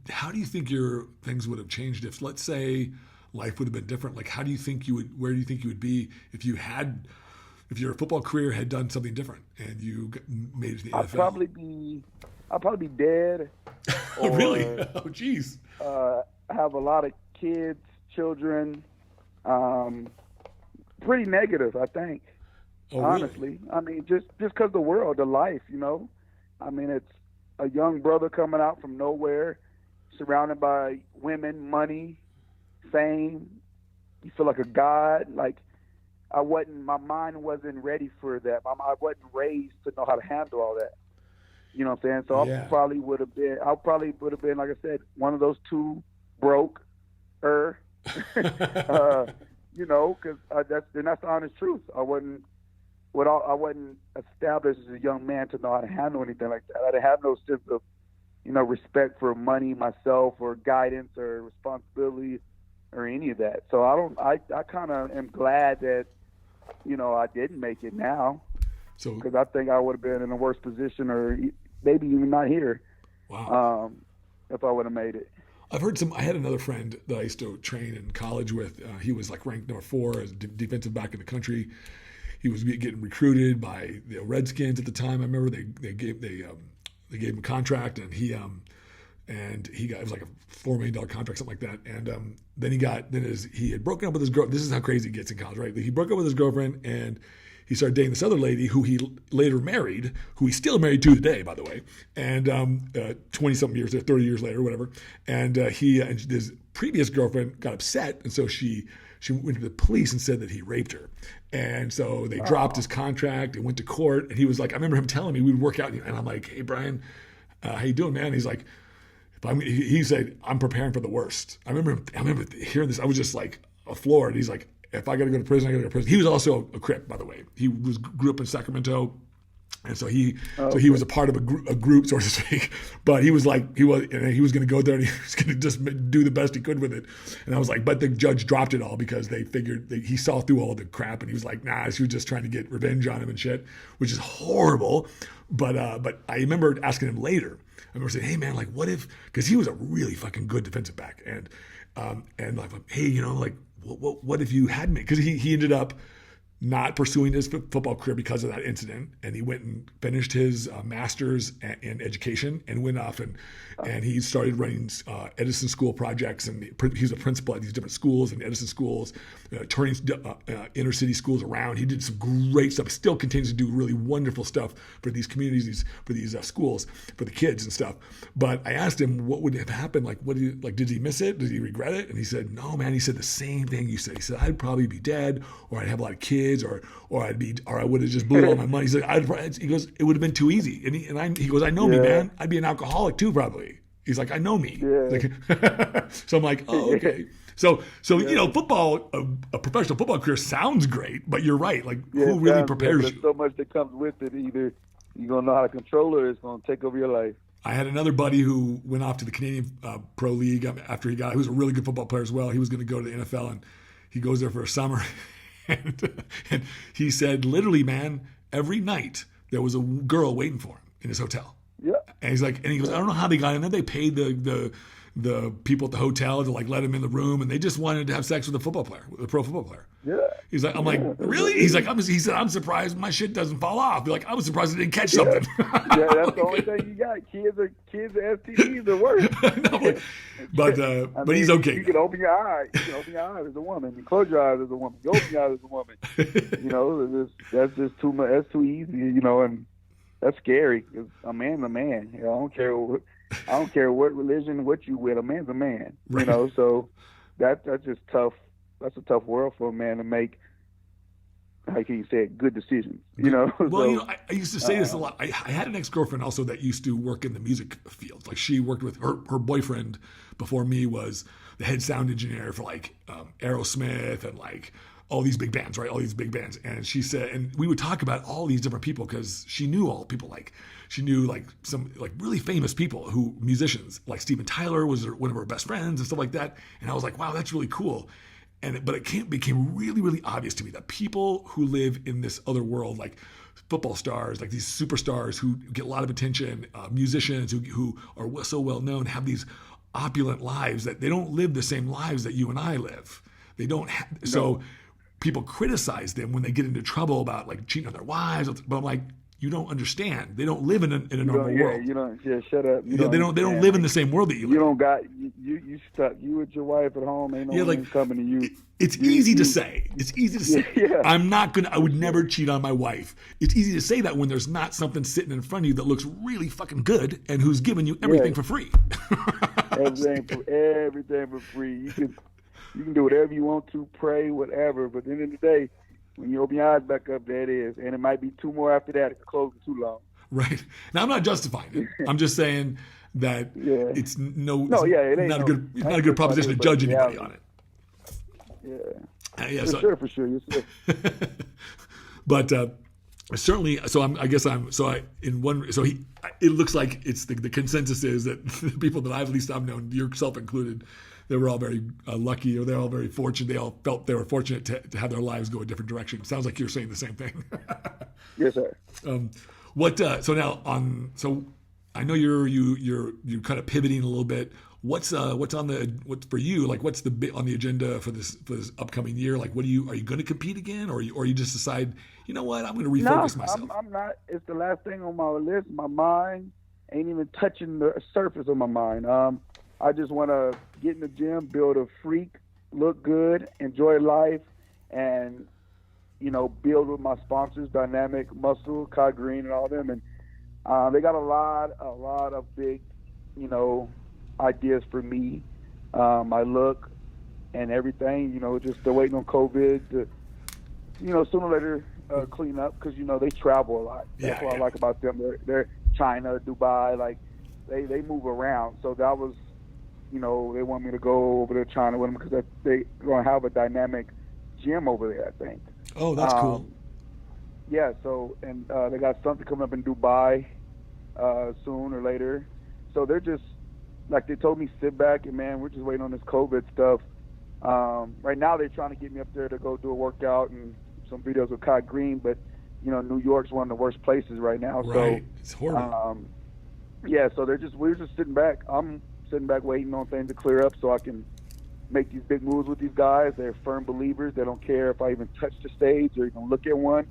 how do you think your things would have changed if, let's say, life would have been different? Like, how do you think you would? Where do you think you would be if your football career had done something different and you made it to the NFL? I'd probably be dead. Oh, really? Oh, geez. Have a lot of kids, children. Pretty negative, I think. Oh, honestly, really? I mean, just because the world, the life, you know. I mean, it's a young brother coming out from nowhere, surrounded by women, money, fame. You feel like a god. Like, my mind wasn't ready for that. I wasn't raised to know how to handle all that. You know what I'm saying? So Yeah. I probably would have been, like I said, one of those two broke. You know, because that's the honest truth. I wasn't established as a young man to know how to handle anything like that. I didn't have no sense of, you know, respect for money myself, or guidance, or responsibility, or any of that. So I kind of am glad that, you know, I didn't make it now. So, because I think I would have been in a worse position, or maybe even not here. Wow. If I would have made it. I had another friend that I used to train in college with. He was like ranked number 4 as defensive back in the country. He was getting recruited by the Redskins at the time. I remember they gave him a contract, and he got, it was like a $4 million contract, something like that. And then he had broken up with his girl. This is how crazy it gets in college, right? He broke up with his girlfriend, and he started dating this other lady who he later married, who he's still married to today, by the way, and 20-something years, 30 years later, whatever. And his previous girlfriend got upset, and so she went to the police and said that he raped her. And so they dropped his contract and went to court. And he was like, I remember him telling me we would work out, and I'm like, hey, Brian, how you doing, man? He's like, he said, I'm preparing for the worst. I remember hearing this. I was just like floored. He's like, if I got to go to prison, I got to go to prison. He was also a Crip, by the way. He grew up in Sacramento, and so he was a part of a group, so to speak. But he was going to go there, and he was going to just do the best he could with it. And I was like, but the judge dropped it all because they figured he saw through all the crap, and he was like, nah, she was just trying to get revenge on him and shit, which is horrible. But I remember asking him later. I remember saying, hey man, like, what if? Because he was a really fucking good defensive back, and like, hey, you know, like, what if you had me? Because he ended up not pursuing his football career because of that incident, and he went and finished his master's in education and went off and he started running Edison School projects, and he was a principal at these different schools and Edison schools, turning inner city schools around. He did some great stuff. Still continues to do really wonderful stuff for these communities, for these schools, for the kids and stuff. But I asked him what would have happened. Like, did he miss it? Did he regret it? And he said, no, man. He said the same thing you said. He said, I'd probably be dead, or I'd have a lot of kids, or I would have just blew all my money. He said, he goes, it would have been too easy. And he goes, I know me, man. I'd be an alcoholic too, probably. He's like, I know me. Yeah. Like, so I'm like, oh, okay. So you know, football, a professional football career sounds great, but you're right. Like, who really prepares you? There's so much that comes with it. Either you're gonna know how to control it, or it's gonna take over your life. I had another buddy who went off to the Canadian Pro League after he was a really good football player as well. He was going to go to the NFL, and he goes there for a summer. And he said, literally, man, every night there was a girl waiting for him in his hotel. Yeah. And he goes, I don't know how they got in there. They paid the people at the hotel to like let him in the room, and they just wanted to have sex with a football player, with a pro football player. Yeah. He's like, I'm like, really? He's like, he said, I'm surprised my shit doesn't fall off. Be like, I was surprised it didn't catch something. Yeah, that's the only thing you got. Kids STDs are worse. No, but he's okay. You can open your eyes. You can open your eyes as a woman. You close your eyes as a woman. You open your eyes as a woman. You know, that's just too much. That's too easy. You know, and that's scary. Cause a man's a man. You know, I don't care what religion, what you with. A man's a man. Right. You know, so that's just tough. That's a tough world for a man to make. How can you say it? Good decisions, you know? Well, so, you know, I used to say this a lot. I had an ex-girlfriend also that used to work in the music field. Like, she worked with her boyfriend before me was the head sound engineer for like Aerosmith and like all these big bands, right? All these big bands. And she said, and we would talk about all these different people because she knew all people, like she knew like some like really famous people who musicians, like Steven Tyler was one of her best friends and stuff like that. And I was like, wow, that's really cool. But it became really, really obvious to me that people who live in this other world, like football stars, like these superstars who get a lot of attention, musicians who are so well known, have these opulent lives that they don't live the same lives that you and I live. They don't so people criticize them when they get into trouble about like cheating on their wives, but I'm like, you don't understand. They don't live in a normal world. You don't. Yeah, shut up. They don't live in the same world that you live. You don't got you stuck. You with your wife at home. Ain't no one coming to you. It's easy to say. It's easy to say. Yeah. I would never cheat on my wife. It's easy to say that when there's not something sitting in front of you that looks really fucking good and who's giving you everything for free. everything for free. You can do whatever you want to, pray, whatever. But at the end of the day, when you open your eyes back up, there it is. And it might be two more after that if it's closing too long. Right. Now, I'm not justifying it. I'm just saying that it's not a good proposition to judge anybody on it. Yeah. For sure. Yes, sir. But certainly, it looks like it's the consensus is that the people that I've known, yourself included, they were all very lucky, or they're all very fortunate. They all felt they were fortunate to have their lives go a different direction. Sounds like you're saying the same thing. Yes, sir. So I know you're kind of pivoting a little bit. What's for you? Like, what's on the agenda for this upcoming year? Like, are you going to compete again, or you just decide, you know what, I'm going to refocus myself? I'm not. It's the last thing on my list. My mind ain't even touching the surface of my mind. I just want to get in the gym, build a freak, look good, enjoy life, and, build with my sponsors, Dynamic Muscle, Greene, and all them. And they got a lot of big, ideas for me, my look and everything. Just they're waiting on COVID to, sooner or later clean up because, they travel a lot. That's what I like about them. They're China, Dubai, like they move around. So that was, they want me to go over to China with them because they're going to have a dynamic gym over there, I think. Oh, that's cool. Yeah, so, and they got something coming up in Dubai soon or later. So they're just, like they told me, sit back and, man, we're just waiting on this COVID stuff. Right now they're trying to get me up there to go do a workout and some videos with Greene, but, New York's one of the worst places right now. Right, so, it's horrible. So we're just sitting back. I'm sitting back waiting on things to clear up so I can make these big moves with these guys. They're firm believers. They don't care if I even touch the stage or even look at one.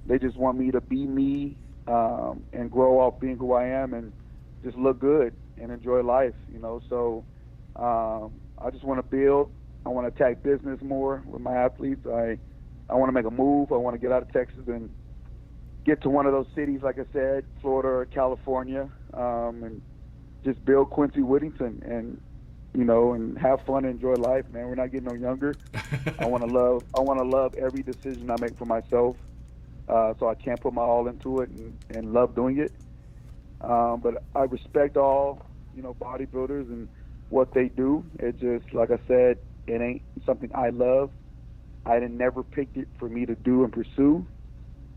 They just want me to be me and grow off being who I am and just look good and enjoy life, So I just want to build. I want to attack business more with my athletes. I want to make a move. I want to get out of Texas and get to one of those cities, like I said, Florida or California, and just build Quincey Whittington and, and have fun and enjoy life, man. We're not getting no younger. I want to love every decision I make for myself. So I can't put my all into it and love doing it. But I respect all, bodybuilders and what they do. It just, like I said, it ain't something I love. I never picked it for me to do and pursue.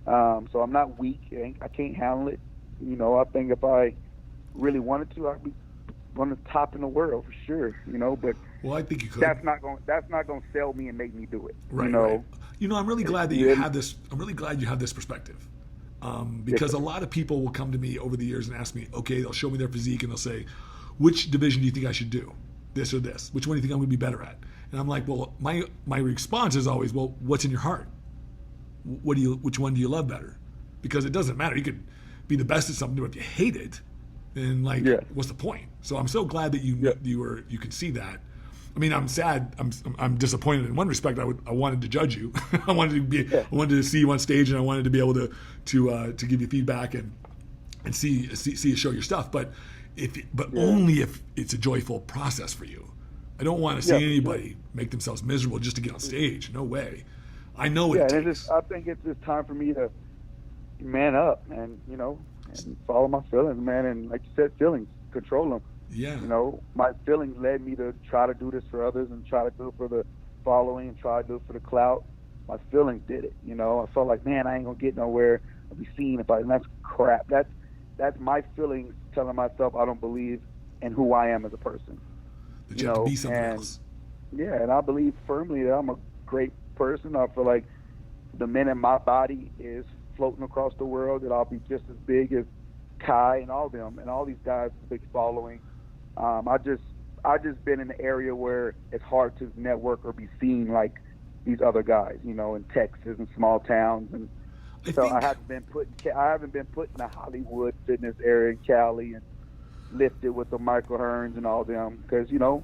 So I'm not weak. I can't handle it. I think if I really wanted to, I'd be one of the top in the world for sure. But I think you could. That's not going to sell me and make me do it. Right. Right. I'm really glad that you have this. I'm really glad you have this perspective. Because a lot of people will come to me over the years and ask me, okay, they'll show me their physique and they'll say, which division do you think I should do? This or this? Which one do you think I'm going to be better at? And I'm like, well, my response is always, well, what's in your heart? Which one do you love better? Because it doesn't matter. You could be the best at something, but if you hate it, then what's the point? So I'm so glad that you can see that. I mean, I'm sad. I'm disappointed in one respect. I wanted to judge you. I wanted to see you on stage, and I wanted to be able to give you feedback and see you show your stuff. But only if it's a joyful process for you. I don't want to see anybody make themselves miserable just to get on stage. No way. I know what it takes. I think it's just time for me to man up and and follow my feelings, man. And like you said, feelings, control them. Yeah. My feelings led me to try to do this for others and try to do it for the following and try to do it for the clout. my feelings did it. You know, I felt like, man, I ain't gonna get nowhere. I'll be seen if I. And that's crap. That's my feelings telling myself I don't believe in who I am as a person. That you have to be something else. Yeah, and I believe firmly that I'm a great person. I feel like the minute my body is floating across the world, that I'll be just as big as Kai and all them and all these guys with a big following. I just been in an area where it's hard to network or be seen like these other guys, you know, in Texas and small towns, and I haven't been put in the Hollywood fitness area in Cali and lifted with the Michael Hearns and all them, because, you know,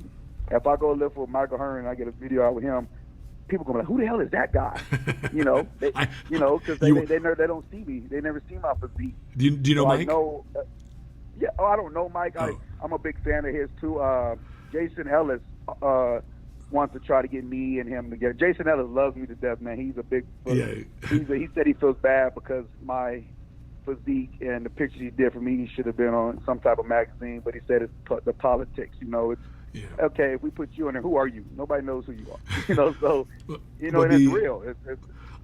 if I go lift with Michael Hearn and I get a video out with him, people gonna be like, who the hell is that guy? You know, because they don't see me. They never see my physique. Do you know Mike? I don't know Mike. Oh. I'm a big fan of his too. Jason Ellis wants to try to get me and him together. Jason Ellis loves me to death, man. He's a big. He said he feels bad because my physique and the pictures he did for me, he should have been on some type of magazine. But he said it's the politics. You know, it's. Yeah. Okay, if we put you in there, who are you? Nobody knows who you are. You know, so you know, and it's real.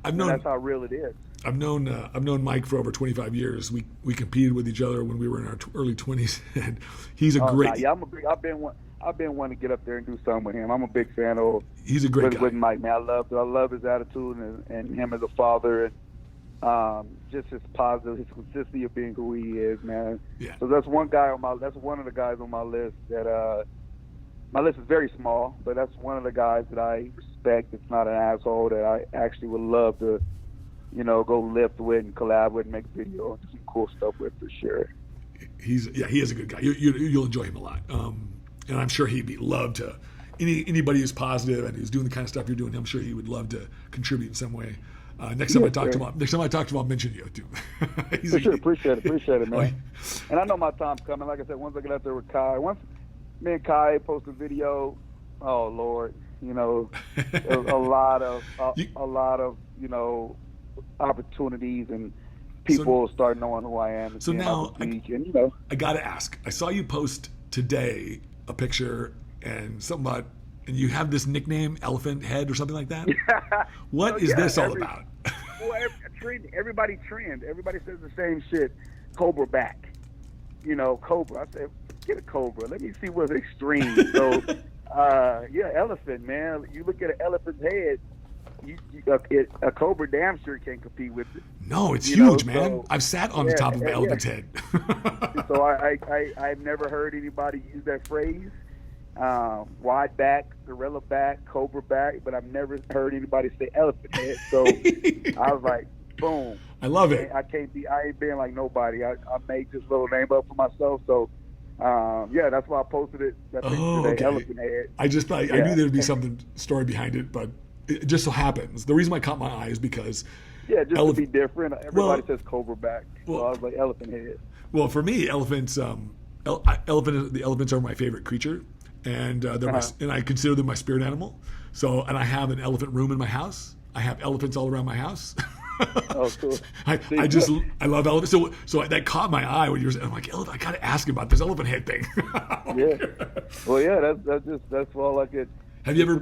That's how real it is. I've known Mike for over 25 years. We competed with each other when we were in our early 20s, and he's a great. Yeah, I've been wanting to get up there and do something with him. I'm a big fan of. He's a great guy. With Mike, man. I love his attitude and him as a father, and just his positive, his consistency of being who he is, man. Yeah. So that's one of the guys on my list that. My list is very small, but that's one of the guys that I respect. It's not an asshole that I actually would love to, you know, go lift with and collab with and make a video and do some cool stuff with for sure. He is a good guy. You'll enjoy him a lot. And I'm sure he'd be loved to anybody who's positive and who's doing the kind of stuff you're doing. I'm sure he would love to contribute in some way. Next time I talk to him, I'll mention you too. For sure, appreciate it, man. And I know my time's coming. Like I said, once I get out there with Kai, me and Kai post a video. Oh Lord, you know, a lot of you know, opportunities and people start knowing who I am. So now, I gotta ask. I saw you post today a picture and something about, and you have this nickname, Elephant Head or something like that. What is this all about? Well, everybody trends. Everybody says the same shit. Cobra back. You know, Cobra. I said, get a Cobra. Let me see what's extreme. So, elephant, man. You look at an elephant's head, a Cobra damn sure can't compete with it. No, it's huge, man. So, I've sat on the top of an elephant's head. So I've never heard anybody use that phrase. Wide back, gorilla back, Cobra back, but I've never heard anybody say elephant head. So I was like, boom. I love it. I ain't being like nobody. I made this little name up for myself. So, that's why I posted it. That picture today, elephant head. I knew there'd be something story behind it, but it just so happens. The reason why it caught my eye is because to be different. Everybody says Cobra back, so I was like elephant head. Well, for me, elephants, the elephants are my favorite creature, and and I consider them my spirit animal. So, and I have an elephant room in my house. I have elephants all around my house. Oh, cool. I love elephants. So that caught my eye when you were saying, I'm like, I got to ask him about this elephant head thing. Yeah. Well, that's all I could. Have you ever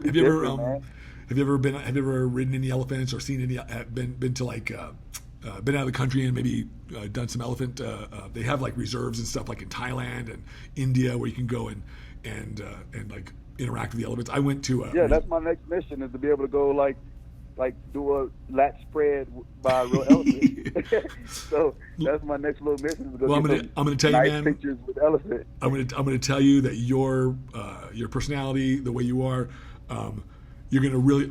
ridden any elephants or seen any? Been to like been out of the country and maybe done some elephant? They have like reserves and stuff like in Thailand and India where you can go and like interact with the elephants. I went to. That's my next mission, is to be able to go like do a lat spread by a real elephant. So that's my next little mission. To go I'm gonna tell you, man. Pictures with elephant. I'm gonna tell you that your personality, the way you are, I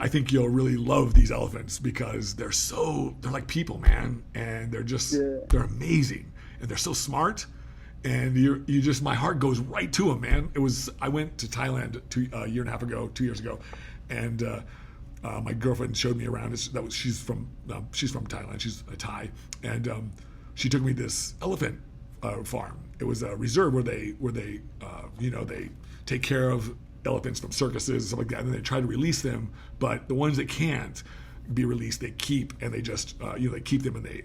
think you'll really love these elephants because they're like people, man, and they're amazing and they're so smart. And my heart goes right to them, man. I went to Thailand a year and a half ago, 2 years ago, and my girlfriend showed me around. She's from Thailand. She's a Thai, and she took me to this elephant farm. It was a reserve where they they take care of elephants from circuses and stuff like that, and they try to release them. But the ones that can't be released, they keep, and they just they keep them and they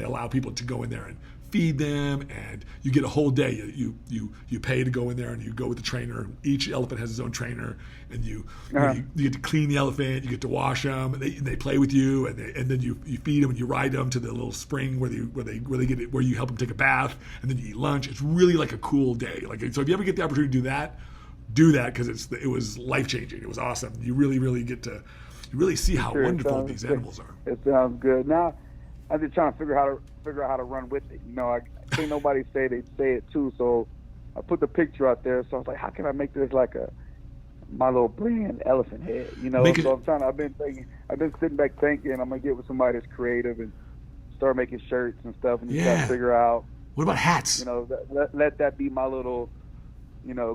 allow people to go in there and feed them, and you get a whole day. You pay to go in there, and you go with the trainer. Each elephant has his own trainer, and you get to clean the elephant. You get to wash them, and they play with you, and then you feed them, and you ride them to the little spring where they get it, where you help them take a bath, and then you eat lunch. It's really like a cool day. Like, so if you ever get the opportunity to do that because it was life changing. It was awesome. You really get to see how wonderful these animals are. It sounds good. Now I'm just trying to figure out how to run with it. I think nobody say it too, so I put the picture out there. So I was like, how can I make this like my little brand elephant head? So I've been sitting back thinking I'm gonna get with somebody that's creative and start making shirts and stuff, and just try to figure out. What about hats? Let that be my little,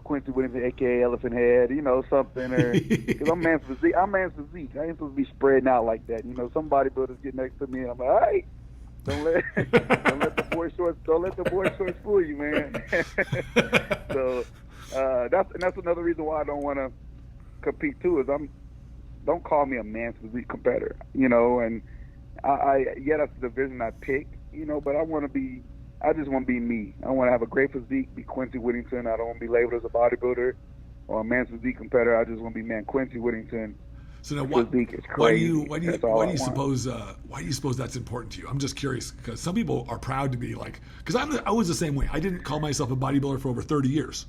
Quincey Whittington, aka Elephant Head, something, or because I'm man's physique. I ain't supposed to be spreading out like that. Some bodybuilders get next to me, and I'm like, all right, don't let the boy shorts fool you, man. So that's another reason why I don't want to compete too. Is don't call me a man's physique competitor, and that's the division I pick, but I just want to be me. I want to have a great physique, be Quincey Whittington. I don't want to be labeled as a bodybuilder or a man's physique competitor. I just want to be man Quincey Whittington. So now, why do you suppose that's important to you? I'm just curious because some people are proud to be like. Because I was the same way. I didn't call myself a bodybuilder for over 30 years,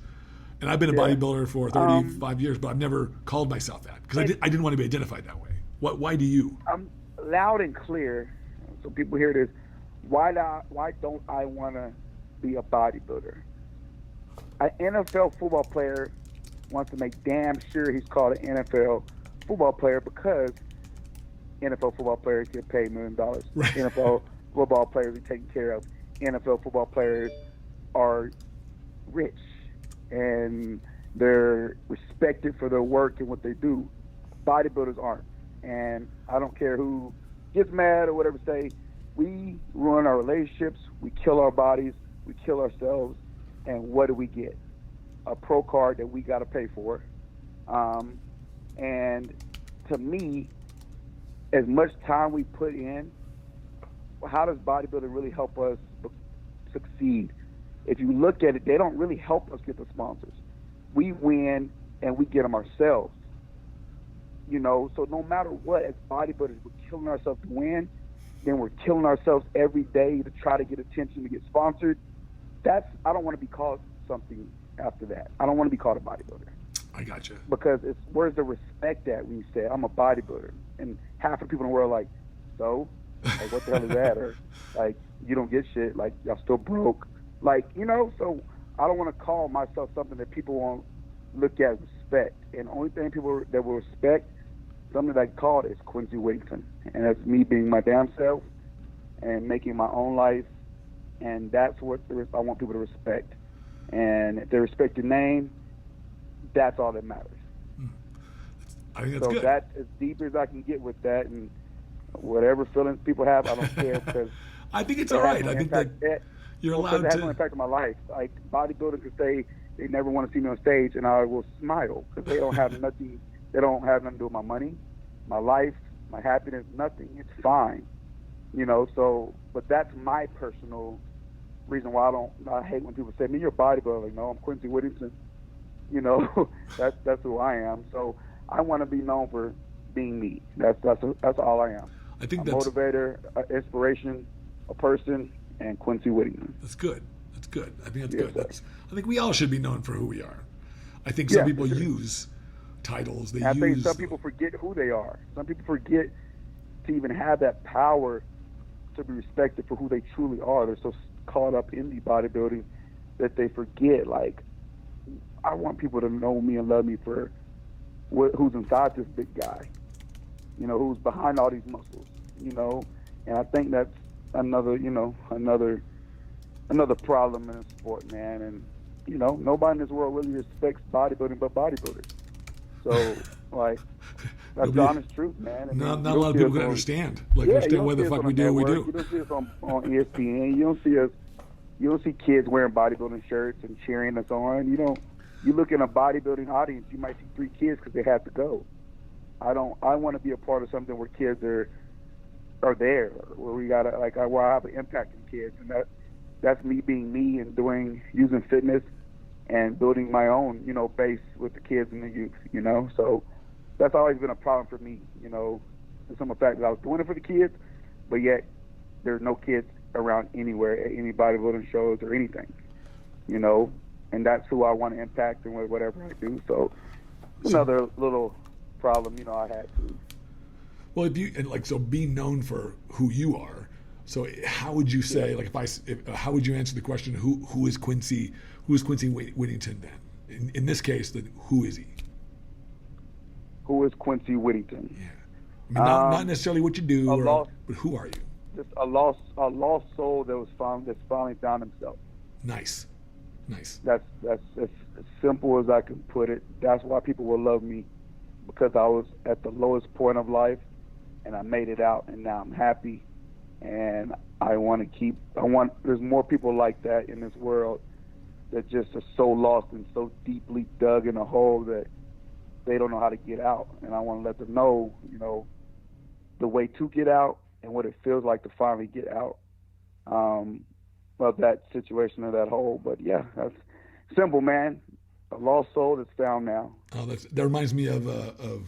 and I've been a bodybuilder for 35 years, but I've never called myself that because I didn't want to be identified that way. Why do you? I'm loud and clear, so people hear this. Why don't I want to be a bodybuilder? An NFL football player wants to make damn sure he's called an NFL football player because NFL football players get paid $1 million. Right. NFL football players are taken care of. NFL football players are rich and they're respected for their work and what they do. Bodybuilders aren't. And I don't care who gets mad or whatever say, we ruin our relationships, we kill our bodies, we kill ourselves, and what do we get? A pro card that we got to pay for. And to me, as much time we put in, how does bodybuilding really help us succeed? If you look at it, they don't really help us get the sponsors. We win and we get them ourselves. So no matter what, as bodybuilders, we're killing ourselves to win. Then we're killing ourselves every day to try to get attention, to get sponsored. I don't want to be called something after that. I don't want to be called a bodybuilder. I got you. Because where's the respect at when you say, I'm a bodybuilder? And half the people in the world are like, so? Like, what the hell is that? Or, like, you don't get shit. Like, y'all still broke. Like, so I don't want to call myself something that people won't look at respect. And the only thing people that will respect, something that I call it, is Quincey Whittington. And that's me being my damn self and making my own life. And that's what I want people to respect. And if they respect your name, that's all that matters. I think that's so good. That's as deep as I can get with that. And whatever feelings people have, I don't care because I think it's all right. I think that you're allowed to. It has no impact on my life. Like bodybuilders could say they never want to see me on stage, and I will smile because they don't have nothing. They don't have nothing to do with my money, my life, my happiness, nothing. It's fine, So, but that's my personal reason why I hate when people say, "Me, you're a bodybuilder." Like, no, I'm Quincey Whittington. That's who I am. So I want to be known for being me. That's all I am. I think a motivator, an inspiration, a person, and Quincey Whittington. That's good. I think that's good. I think we all should be known for who we are. I think some people use titles. I think some people forget who they are. Some people forget to even have that power to be respected for who they truly are. They're so caught up in the bodybuilding that they forget, like, I want people to know me and love me for who's inside this big guy, who's behind all these muscles, and I think that's another problem in the sport, man. And, nobody in this world really respects bodybuilding but bodybuilders. So, like, that's the honest truth, man. And not a lot of people can understand why the fuck we do what we do. You don't see us on ESPN. You don't see kids wearing bodybuilding shirts and cheering us on. You look in a bodybuilding audience, you might see 3 kids because they have to go. I want to be a part of something where kids are there, where we gotta where I have an impact on kids, and that's me being me and using fitness and building my own, base with the kids and the youth, So that's always been a problem for me, the simple fact that I was doing it for the kids, but yet there's no kids around anywhere at any bodybuilding shows or anything, and that's who I want to impact and whatever I do. So another little problem, I had to. Well, so being known for who you are, so how would you say, how would you answer the question, who is Quincey Whittington then? In this case, then who is he? Who is Quincey Whittington? Yeah. I mean, not necessarily what you do, but who are you? Just a lost soul that's finally found himself. Nice. That's as simple as I can put it. That's why people will love me, because I was at the lowest point of life, and I made it out, and now I'm happy, and there's more people like that in this world that just are so lost and so deeply dug in a hole that they don't know how to get out. And I want to let them know, the way to get out and what it feels like to finally get out of that situation or that hole. But yeah, that's simple, man. A lost soul that's found now. Oh, that reminds me of the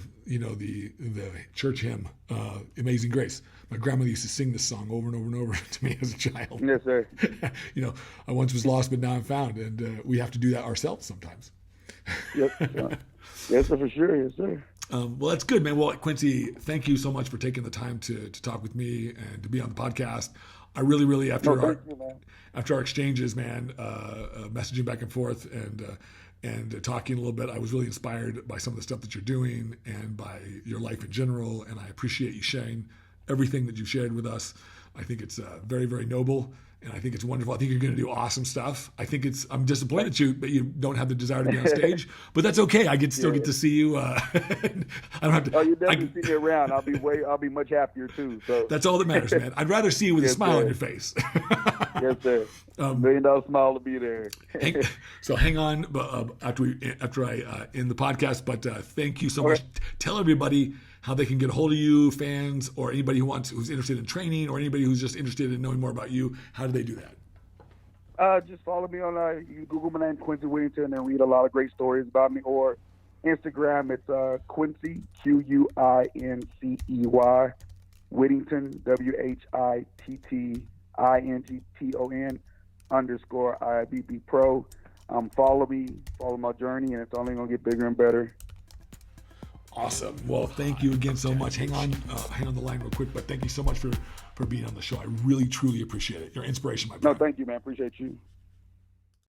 church hymn, "Amazing Grace." My grandmother used to sing this song over and over and over to me as a child. Yes, sir. I once was lost, but now I'm found, and we have to do that ourselves sometimes. Yep. Yes, sir, for sure. Yes, sir. Well, that's good, man. Well, Quincey, thank you so much for taking the time to talk with me and to be on the podcast. I really after our exchanges, man, messaging back and forth and talking a little bit, I was really inspired by some of the stuff that you're doing and by your life in general. And I appreciate you sharing everything that you've shared with us. I think it's very, very noble. And I think it's wonderful. I think you're going to do awesome stuff. I'm disappointed that you don't have the desire to be on stage, but that's okay. I still get to see you. I don't have to. Oh, you definitely see me around. I'll be much happier too. So that's all that matters, man. I'd rather see you with a smile on your face. Yes, sir. $1 million smile to be there. Hang on, after I end the podcast. But thank you so much. Tell everybody how they can get a hold of you, fans, or anybody who's interested in training, or anybody who's just interested in knowing more about you. How do they do that? Just follow me on, you can Google my name, Quincey Whittington, and read a lot of great stories about me. Or Instagram, it's Quincey, Quincey, Whittington, WHITTINGTON _IFBB Pro. Follow me, follow my journey, and it's only going to get bigger and better. Awesome. Well, thank you again so much. Hang on the line real quick, but thank you so much for being on the show. I really, truly appreciate it. You're an inspiration, my friend. No, thank you, man. Appreciate you.